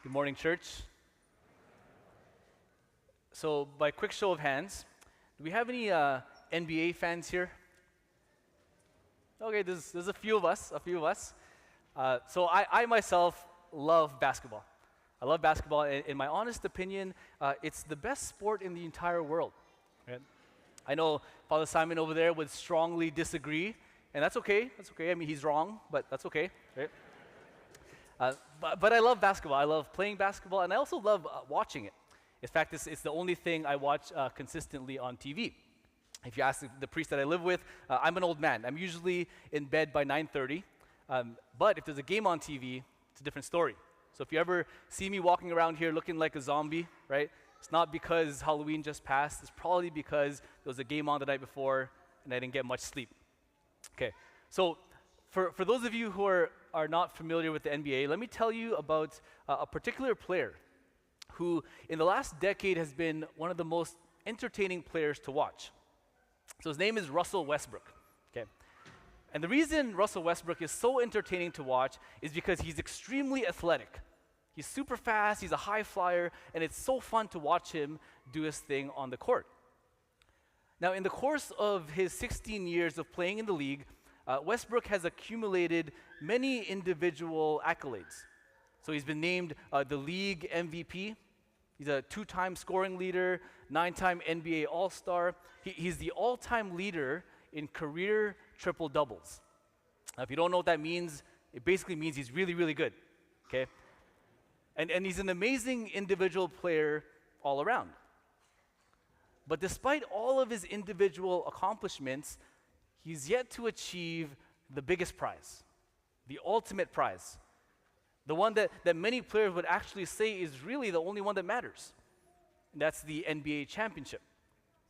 Good morning, church. So, by quick show of hands, do we have any NBA fans here? Okay, there's a few of us, So I myself love basketball. I love basketball. In my honest opinion, it's the best sport in the entire world. Right? I know Father Simon over there would strongly disagree, and that's okay. That's okay. I mean, he's wrong, but that's okay. Right? But I love basketball. I love playing basketball, and I also love watching it. In fact, it's the only thing I watch consistently on TV. If you ask the priest that I live with, I'm an old man. I'm usually in bed by 9:30. But if there's a game on TV, it's a different story. So if you ever see me walking around here looking like a zombie, right? It's not because Halloween just passed. It's probably because there was a game on the night before and I didn't get much sleep. Okay, so for those of you who are not familiar with the NBA, let me tell you about a particular player who in the last decade has been one of the most entertaining players to watch. So his name is Russell Westbrook. Okay. And the reason Russell Westbrook is so entertaining to watch is because he's extremely athletic. He's super fast, he's a high flyer, and it's so fun to watch him do his thing on the court. Now, in the course of his 16 years of playing in the league, Westbrook has accumulated many individual accolades. So he's been named the league MVP. He's a 2-time scoring leader, 9-time NBA All-Star. He's the all-time leader in career triple-doubles. Now, if you don't know what that means, it basically means he's really, really good, okay? And he's an amazing individual player all around. But despite all of his individual accomplishments, he's yet to achieve the biggest prize, the ultimate prize, the one that many players would actually say is really the only one that matters. And that's the NBA championship.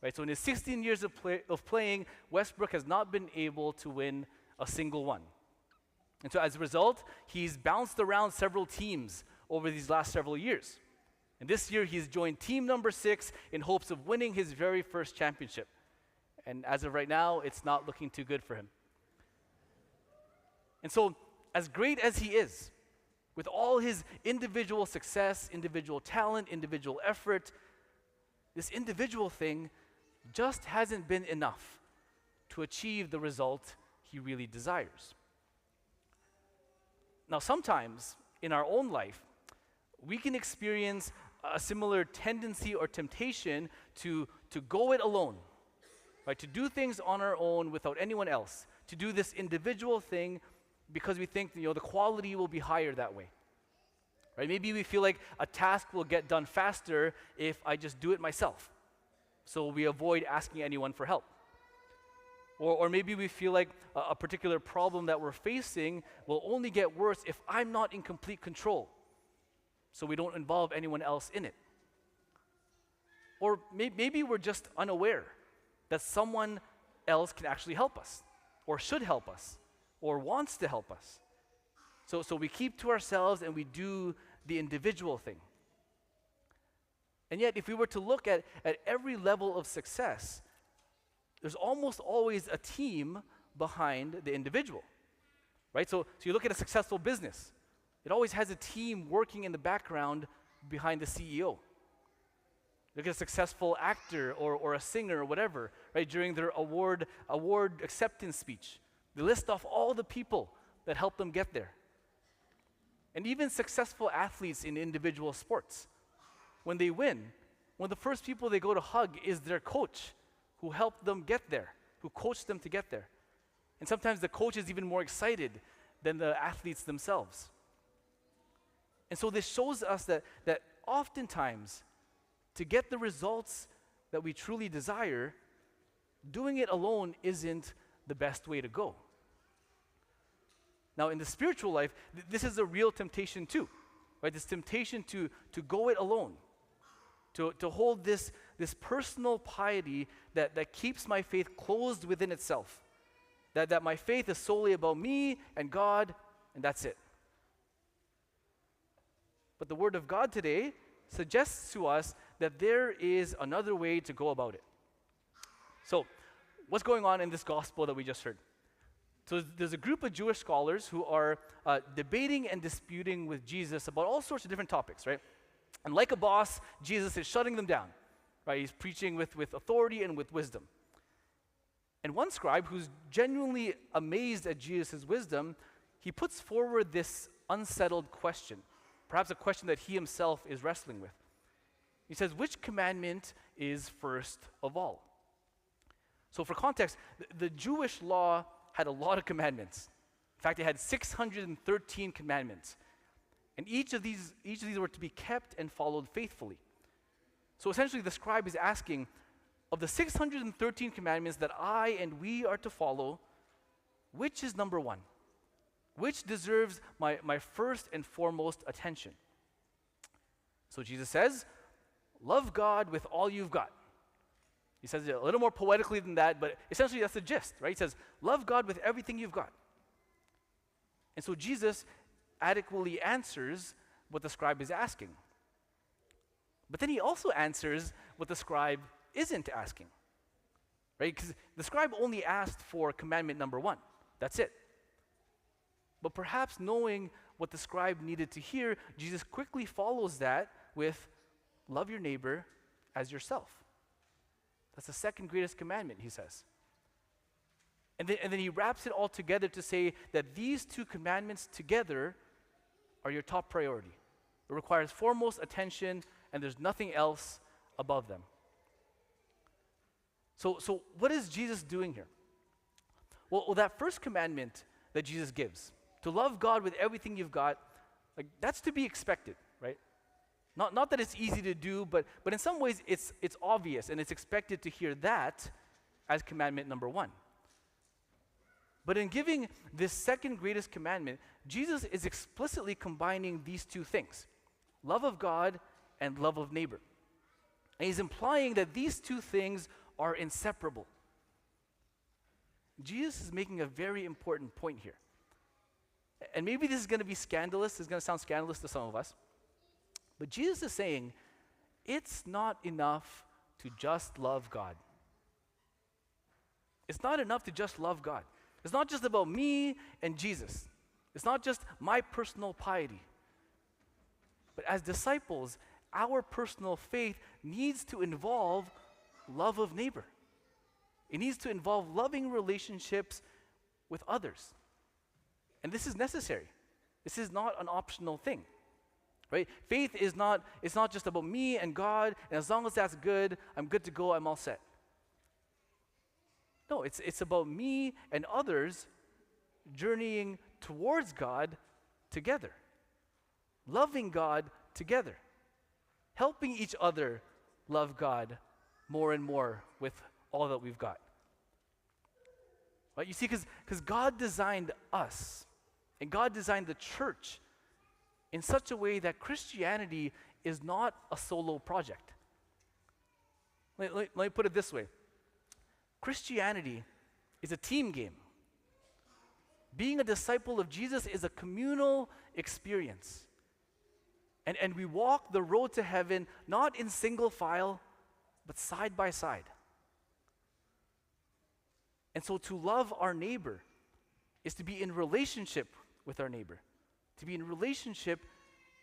Right? So in his 16 years of playing, Westbrook has not been able to win a single one. And so as a result, he's bounced around several teams over these last several years. And this year, he's joined team number 6 in hopes of winning his very first championship. And as of right now, it's not looking too good for him. And so, as great as he is, with all his individual success, individual talent, individual effort, this individual thing just hasn't been enough to achieve the result he really desires. Now, sometimes in our own life, we can experience a similar tendency or temptation to go it alone, right? To do things on our own without anyone else, to do this individual thing because we think the quality will be higher that way. Right? Maybe we feel like a task will get done faster if I just do it myself. So we avoid asking anyone for help. Or maybe we feel like a particular problem that we're facing will only get worse if I'm not in complete control. So we don't involve anyone else in it. Or maybe we're just unaware that someone else can actually help us, or should help us, or wants to help us. So we keep to ourselves and we do the individual thing. And yet, if we were to look at every level of success, there's almost always a team behind the individual, right? So you look at a successful business. It always has a team working in the background behind the CEO. Look at a successful actor or a singer or whatever, right? During their award acceptance speech, they list off all the people that helped them get there. And even successful athletes in individual sports, when they win, one of the first people they go to hug is their coach who helped them get there, who coached them to get there. And sometimes the coach is even more excited than the athletes themselves. And so this shows us that oftentimes, to get the results that we truly desire, doing it alone isn't the best way to go. Now, in the spiritual life, this is a real temptation too, right? This temptation to go it alone, to hold this personal piety that keeps my faith closed within itself, that my faith is solely about me and God, and that's it. But the Word of God today suggests to us that there is another way to go about it. So, what's going on in this gospel that we just heard? So there's a group of Jewish scholars who are debating and disputing with Jesus about all sorts of different topics, right? And like a boss, Jesus is shutting them down, right? He's preaching with authority and with wisdom. And one scribe who's genuinely amazed at Jesus' wisdom, he puts forward this unsettled question, perhaps a question that he himself is wrestling with. He says, which commandment is first of all? So for context, the Jewish law had a lot of commandments. In fact, it had 613 commandments. And each of these were to be kept and followed faithfully. So essentially, the scribe is asking, of the 613 commandments that I and we are to follow, which is number one? Which deserves my first and foremost attention? So Jesus says, love God with all you've got. He says it a little more poetically than that, but essentially that's the gist, right? He says, love God with everything you've got. And so Jesus adequately answers what the scribe is asking. But then he also answers what the scribe isn't asking, right? Because the scribe only asked for commandment number one. That's it. But perhaps knowing what the scribe needed to hear, Jesus quickly follows that with, love your neighbor as yourself. That's the second greatest commandment, he says. And then he wraps it all together to say that these two commandments together are your top priority. It requires foremost attention, and there's nothing else above them. So what is Jesus doing here? Well, that first commandment that Jesus gives, to love God with everything you've got, like that's to be expected, right? Not that it's easy to do, but in some ways it's obvious and it's expected to hear that as commandment number one. But in giving this second greatest commandment, Jesus is explicitly combining these two things, love of God and love of neighbor. And he's implying that these two things are inseparable. Jesus is making a very important point here. And maybe this is going to be scandalous, it's going to sound scandalous to some of us. But Jesus is saying, it's not enough to just love God. It's not enough to just love God. It's not just about me and Jesus. It's not just my personal piety. But as disciples, our personal faith needs to involve love of neighbor. It needs to involve loving relationships with others. And this is necessary. This is not an optional thing. Right? Faith is not just about me and God, and as long as that's good, I'm good to go, I'm all set. No, it's about me and others journeying towards God together, loving God together, helping each other love God more and more with all that we've got. Right? You see, because God designed us, and God designed the church in such a way that Christianity is not a solo project. Let me put it this way. Christianity is a team game. Being a disciple of Jesus is a communal experience. And we walk the road to heaven not in single file, but side by side. And so to love our neighbor is to be in relationship with our neighbor, to be in relationship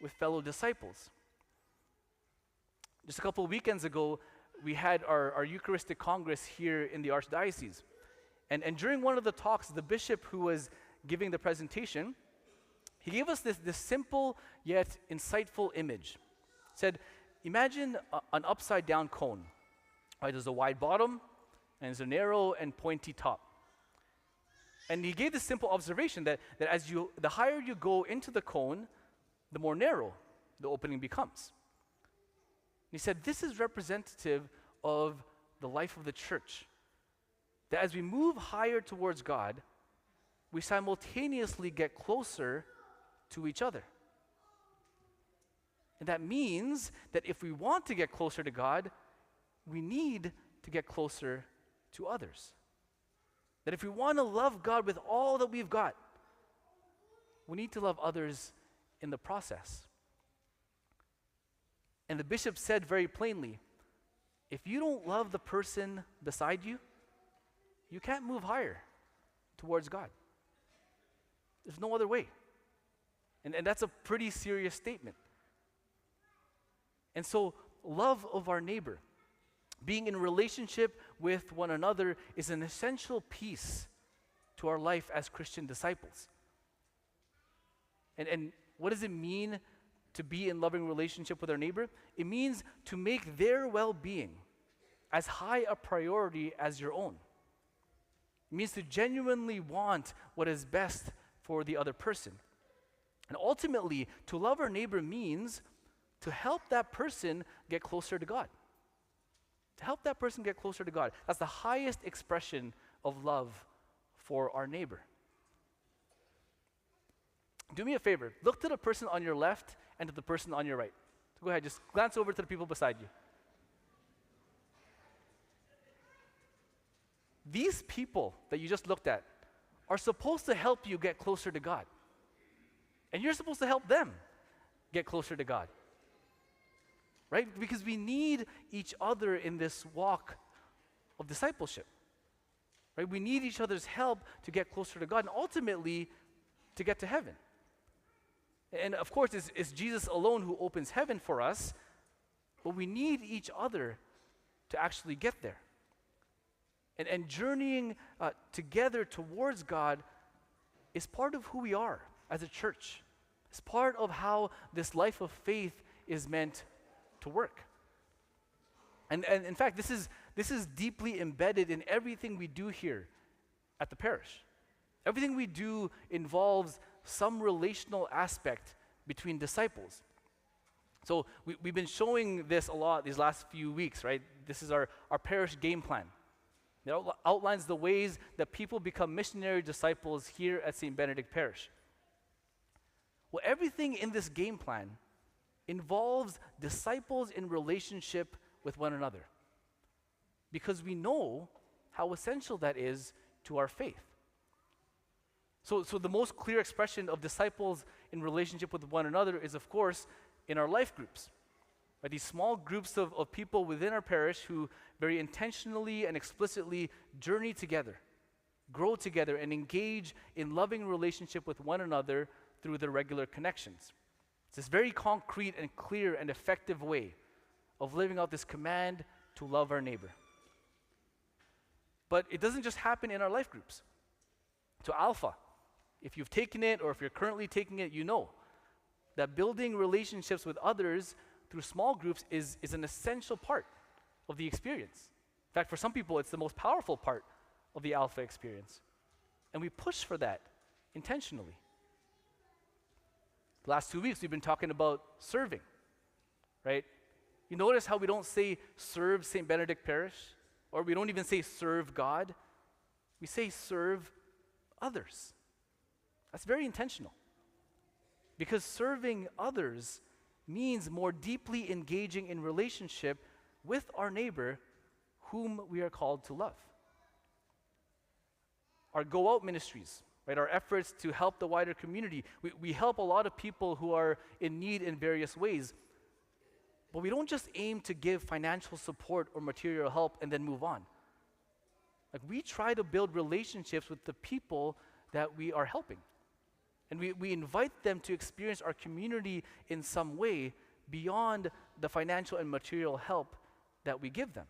with fellow disciples. Just a couple of weekends ago, we had our Eucharistic Congress here in the Archdiocese. And during one of the talks, the bishop who was giving the presentation, he gave us this simple yet insightful image. He said, imagine an upside down cone. Right, there's a wide bottom, and there's a narrow and pointy top. And he gave this simple observation that the higher you go into the cone, the more narrow the opening becomes. He said this is representative of the life of the church. That as we move higher towards God, we simultaneously get closer to each other. And that means that if we want to get closer to God, we need to get closer to others. That if we want to love God with all that we've got, we need to love others in the process. And the bishop said very plainly, if you don't love the person beside you, you can't move higher towards God. There's no other way. And that's a pretty serious statement. And so, love of our neighbor, being in relationship with one another, is an essential piece to our life as Christian disciples. And what does it mean to be in loving relationship with our neighbor? It means to make their well-being as high a priority as your own. It means to genuinely want what is best for the other person. And ultimately, to love our neighbor means to help that person get closer to God. To help that person get closer to God. That's the highest expression of love for our neighbor. Do me a favor. Look to the person on your left and to the person on your right. So go ahead, just glance over to the people beside you. These people that you just looked at are supposed to help you get closer to God. And you're supposed to help them get closer to God. Right? Because we need each other in this walk of discipleship. Right? We need each other's help to get closer to God and ultimately to get to heaven. And of course, it's Jesus alone who opens heaven for us, but we need each other to actually get there. And journeying together towards God is part of who we are as a church. It's part of how this life of faith is meant to work. And in fact, this is deeply embedded in everything we do here at the parish. Everything we do involves some relational aspect between disciples. So we've been showing this a lot these last few weeks, right? This is our parish game plan. It outlines the ways that people become missionary disciples here at St. Benedict Parish. Well, everything in this game plan involves disciples in relationship with one another, because we know how essential that is to our faith. So the most clear expression of disciples in relationship with one another is, of course, in our life groups. Right? These small groups of people within our parish who very intentionally and explicitly journey together, grow together, and engage in loving relationship with one another through their regular connections. It's this very concrete and clear and effective way of living out this command to love our neighbor. But it doesn't just happen in our life groups. So Alpha, if you've taken it or if you're currently taking it, you know that building relationships with others through small groups is an essential part of the experience. In fact, for some people, it's the most powerful part of the Alpha experience. And we push for that intentionally. The last 2 weeks, we've been talking about serving, right? You notice how we don't say serve St. Benedict Parish, or we don't even say serve God. We say serve others. That's very intentional. Because serving others means more deeply engaging in relationship with our neighbor whom we are called to love. Our Go Out ministries, right, our efforts to help the wider community, we help a lot of people who are in need in various ways. But we don't just aim to give financial support or material help and then move on. Like, we try to build relationships with the people that we are helping. And we invite them to experience our community in some way beyond the financial and material help that we give them.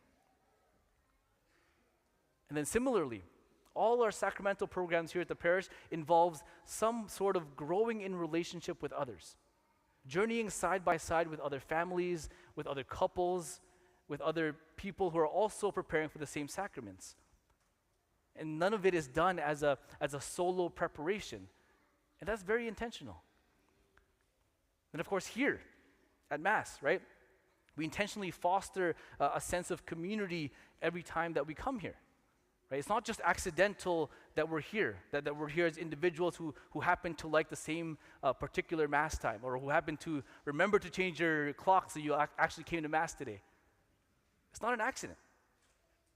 And then similarly, all our sacramental programs here at the parish involves some sort of growing in relationship with others, journeying side by side with other families, with other couples, with other people who are also preparing for the same sacraments. And none of it is done as a solo preparation. And that's very intentional. And of course, here at Mass, right, we intentionally foster a sense of community every time that we come here. Right? It's not just accidental that we're here, that we're here as individuals who happen to like the same particular Mass time, or who happen to remember to change your clock so you actually came to Mass today. It's not an accident,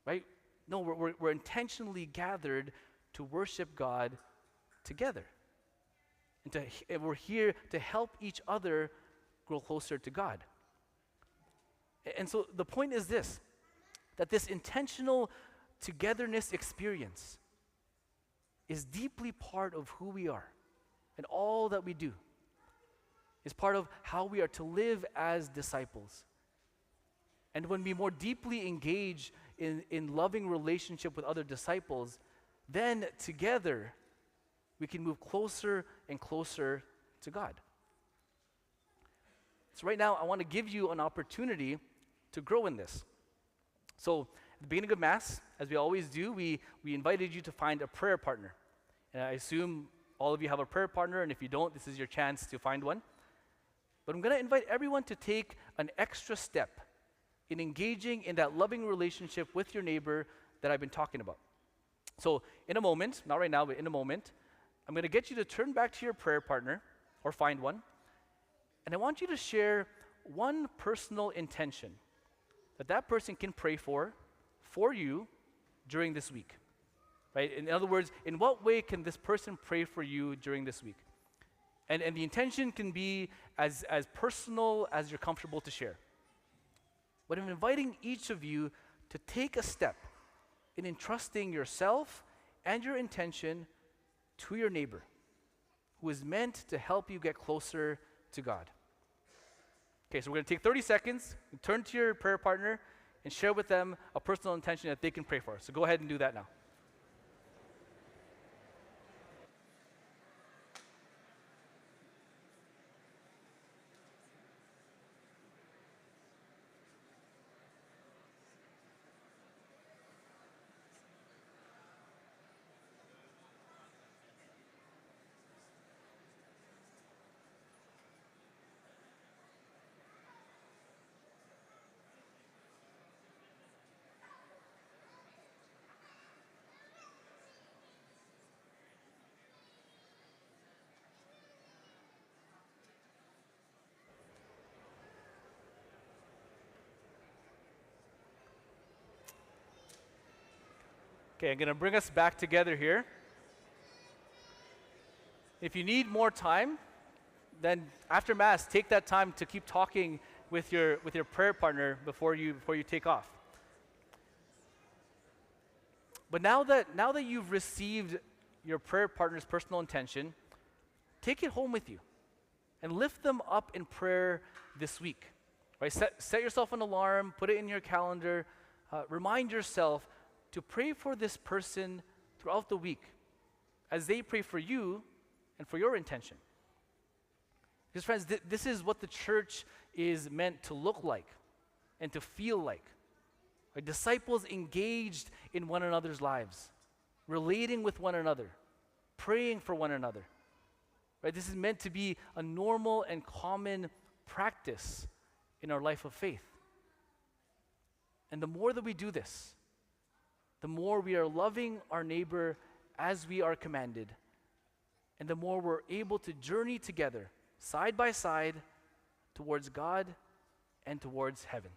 right? No, we're intentionally gathered to worship God together. And we're here to help each other grow closer to God. And so the point is this, that this intentional togetherness experience is deeply part of who we are and all that we do is part of how we are to live as disciples. And when we more deeply engage in loving relationship with other disciples, then together we can move closer and closer to God. So right now, I want to give you an opportunity to grow in this. So at the beginning of Mass, as we always do, we invited you to find a prayer partner. And I assume all of you have a prayer partner, and if you don't, this is your chance to find one. But I'm going to invite everyone to take an extra step in engaging in that loving relationship with your neighbor that I've been talking about. So in a moment, not right now, but in a moment, I'm going to get you to turn back to your prayer partner or find one. And I want you to share one personal intention that person can pray for you during this week. Right? In other words, in what way can this person pray for you during this week? And the intention can be as personal as you're comfortable to share. But I'm inviting each of you to take a step in entrusting yourself and your intention to your neighbor, who is meant to help you get closer to God. Okay, so we're going to take 30 seconds, and turn to your prayer partner, and share with them a personal intention that they can pray for. So go ahead and do that now. Okay, I'm going to bring us back together here. If you need more time, then after Mass, take that time to keep talking with your prayer partner before you take off. But now that you've received your prayer partner's personal intention, take it home with you and lift them up in prayer this week. Right? Set yourself an alarm, put it in your calendar, remind yourself to pray for this person throughout the week as they pray for you and for your intention. Because friends, this is what the church is meant to look like and to feel like. Right? Disciples engaged in one another's lives, relating with one another, praying for one another. Right? This is meant to be a normal and common practice in our life of faith. And the more that we do this, the more we are loving our neighbor as we are commanded, and the more we're able to journey together, side by side, towards God and towards heaven.